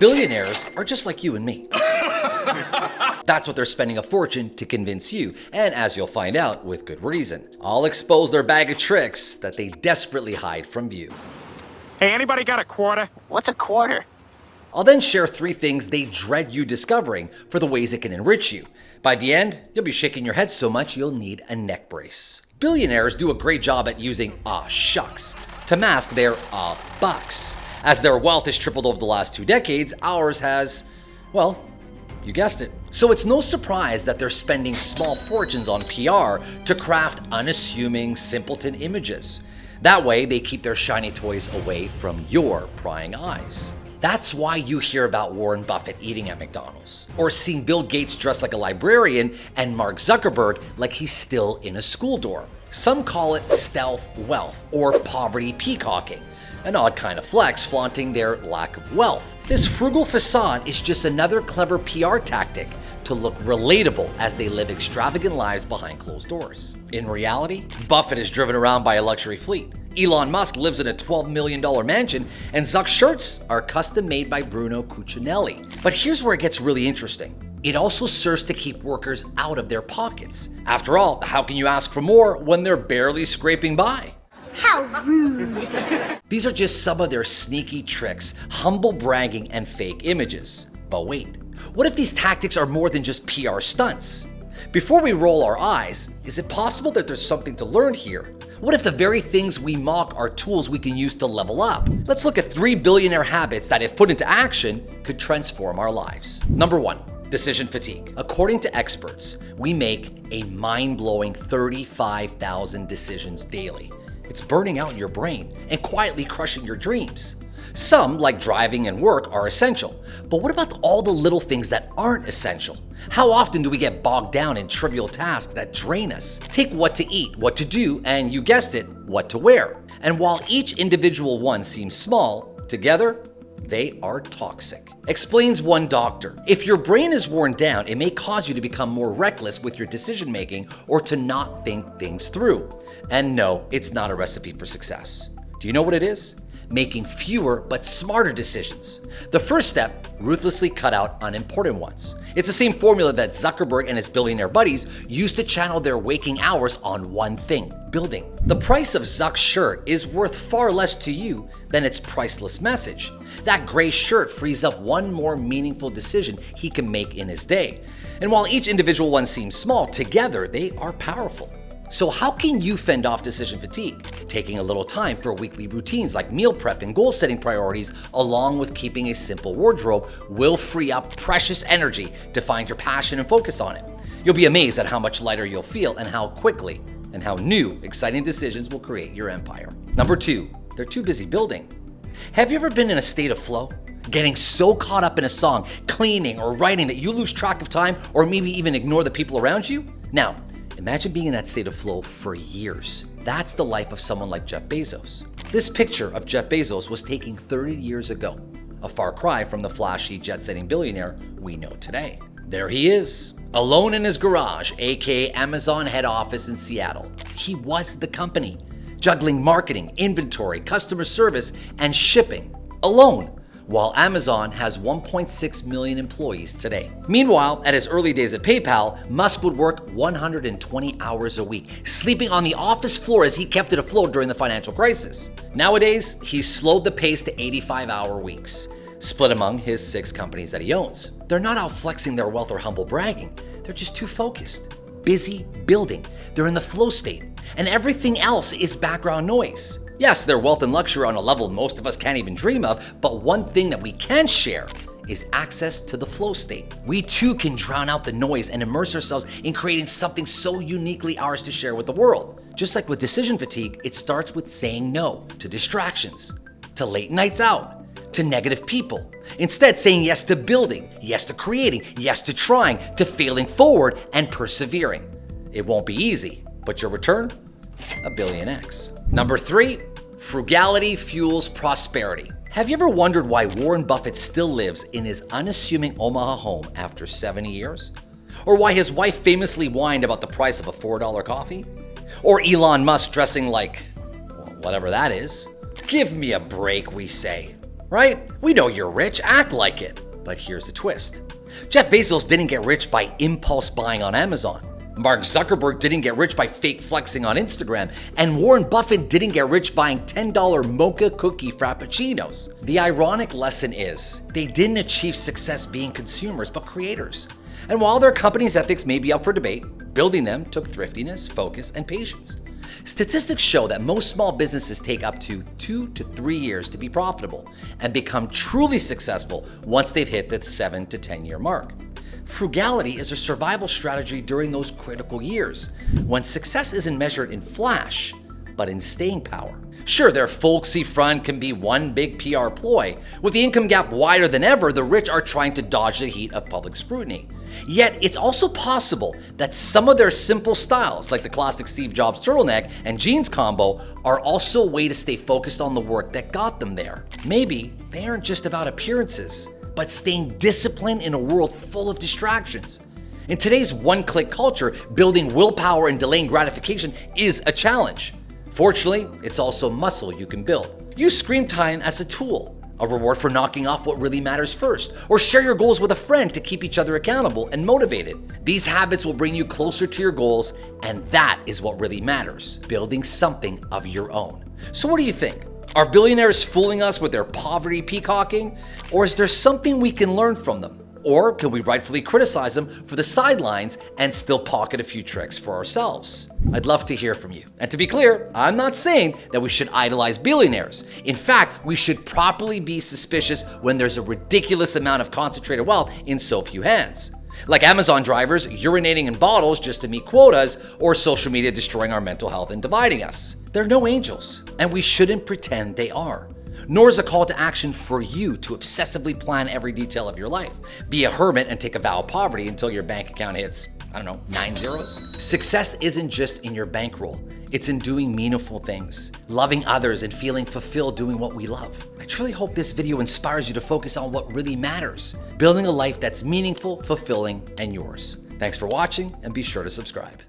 Billionaires are just like you and me. That's what they're spending a fortune to convince you, and as you'll find out, with good reason. I'll expose their bag of tricks that they desperately hide from view. Hey, anybody got a quarter? What's a quarter? I'll then share 3 things they dread you discovering for the ways it can enrich you. By the end, you'll be shaking your head so much you'll need a neck brace. Billionaires do a great job at using "aw shucks" to mask their "aw bucks." As their wealth has tripled over the last 2 decades, ours has, well, you guessed it. So it's no surprise that they're spending small fortunes on PR to craft unassuming, simpleton images. That way, they keep their shiny toys away from your prying eyes. That's why you hear about Warren Buffett eating at McDonald's, or seeing Bill Gates dressed like a librarian and Mark Zuckerberg like he's still in a school door. Some call it stealth wealth or poverty peacocking, an odd kind of flex flaunting their lack of wealth. This frugal facade is just another clever PR tactic to look relatable as they live extravagant lives behind closed doors. In reality, Buffett is driven around by a luxury fleet. Elon Musk lives in a $12 million mansion, and Zuck's shirts are custom made by Bruno Cucinelli. But here's where it gets really interesting. It also serves to keep workers out of their pockets. After all, how can you ask for more when they're barely scraping by? How rude. These are just some of their sneaky tricks, humble bragging, and fake images. But wait, what if these tactics are more than just PR stunts? Before we roll our eyes, is it possible that there's something to learn here? What if the very things we mock are tools we can use to level up? Let's look at 3 billionaire habits that, if put into action, could transform our lives. Number 1. Decision fatigue. According to experts, we make a mind-blowing 35,000 decisions daily. It's burning out your brain and quietly crushing your dreams. Some, like driving and work, are essential. But what about all the little things that aren't essential? How often do we get bogged down in trivial tasks that drain us? Take what to eat, what to do, and you guessed it, what to wear. And while each individual one seems small, together, they are toxic. Explains one doctor. If your brain is worn down, it may cause you to become more reckless with your decision making or to not think things through. And no, it's not a recipe for success. Do you know what it is? Making fewer but smarter decisions. The first step, ruthlessly cut out unimportant ones. It's the same formula that Zuckerberg and his billionaire buddies used to channel their waking hours on one thing, building. The price of Zuck's shirt is worth far less to you than its priceless message. That gray shirt frees up one more meaningful decision he can make in his day. And while each individual one seems small, together they are powerful. So how can you fend off decision fatigue? Taking a little time for weekly routines like meal prep and goal setting priorities, along with keeping a simple wardrobe, will free up precious energy to find your passion and focus on it. You'll be amazed at how much lighter you'll feel and how quickly and how new, exciting decisions will create your empire. Number 2, they're too busy building. Have you ever been in a state of flow? Getting so caught up in a song, cleaning, or writing that you lose track of time or maybe even ignore the people around you? Now, imagine being in that state of flow for years. That's the life of someone like Jeff Bezos. This picture of Jeff Bezos was taken 30 years ago, a far cry from the flashy jet-setting billionaire we know today. There he is, alone in his garage, aka Amazon head office in Seattle. He was the company, juggling marketing, inventory, customer service, and shipping, alone, while Amazon has 1.6 million employees today. Meanwhile, at his early days at PayPal, Musk would work 120 hours a week, sleeping on the office floor as he kept it afloat during the financial crisis. Nowadays, he's slowed the pace to 85-hour weeks, split among his 6 companies that he owns. They're not out flexing their wealth or humble bragging. They're just too focused, busy building. They're in the flow state, and everything else is background noise. Yes, their wealth and luxury are on a level most of us can't even dream of, but one thing that we can share is access to the flow state. We too can drown out the noise and immerse ourselves in creating something so uniquely ours to share with the world. Just like with decision fatigue, it starts with saying no to distractions, to late nights out, to negative people. Instead, saying yes to building, yes to creating, yes to trying, to failing forward and persevering. It won't be easy, but your return? A billion X. Number 3, frugality fuels prosperity. Have you ever wondered why Warren Buffett still lives in his unassuming Omaha home after 70 years? Or why his wife famously whined about the price of a $4 coffee? Or Elon Musk dressing like, well, whatever that is? Give me a break, we say. right? We know you're rich, act like it. But here's the twist. Jeff Bezos didn't get rich by impulse buying on Amazon. Mark Zuckerberg didn't get rich by fake flexing on Instagram, and Warren Buffett didn't get rich buying $10 mocha cookie frappuccinos. The ironic lesson is, they didn't achieve success being consumers, but creators. And while their company's ethics may be up for debate, building them took thriftiness, focus, and patience. Statistics show that most small businesses take up to 2 to 3 years to be profitable and become truly successful once they've hit the 7 to 10 year mark. Frugality is a survival strategy during those critical years, when success isn't measured in flash, but in staying power. Sure, their folksy front can be one big PR ploy. With the income gap wider than ever, the rich are trying to dodge the heat of public scrutiny. Yet, it's also possible that some of their simple styles, like the classic Steve Jobs turtleneck and jeans combo, are also a way to stay focused on the work that got them there. Maybe they aren't just about appearances, but staying disciplined in a world full of distractions. In today's one-click culture, building willpower and delaying gratification is a challenge. Fortunately, it's also muscle you can build. Use screen time as a tool, a reward for knocking off what really matters first, or share your goals with a friend to keep each other accountable and motivated. These habits will bring you closer to your goals, and that is what really matters, building something of your own. So what do you think? Are billionaires fooling us with their poverty peacocking? Or is there something we can learn from them? Or can we rightfully criticize them for the sidelines and still pocket a few tricks for ourselves? I'd love to hear from you. And to be clear, I'm not saying that we should idolize billionaires. In fact, we should properly be suspicious when there's a ridiculous amount of concentrated wealth in so few hands. Like Amazon drivers urinating in bottles just to meet quotas, or social media destroying our mental health and dividing us. They're no angels, and we shouldn't pretend they are. Nor is a call to action for you to obsessively plan every detail of your life. Be a hermit and take a vow of poverty until your bank account hits, 9 zeros. Success isn't just in your bankroll. It's in doing meaningful things, loving others, and feeling fulfilled doing what we love. I truly hope this video inspires you to focus on what really matters, building a life that's meaningful, fulfilling, and yours. Thanks for watching, and be sure to subscribe.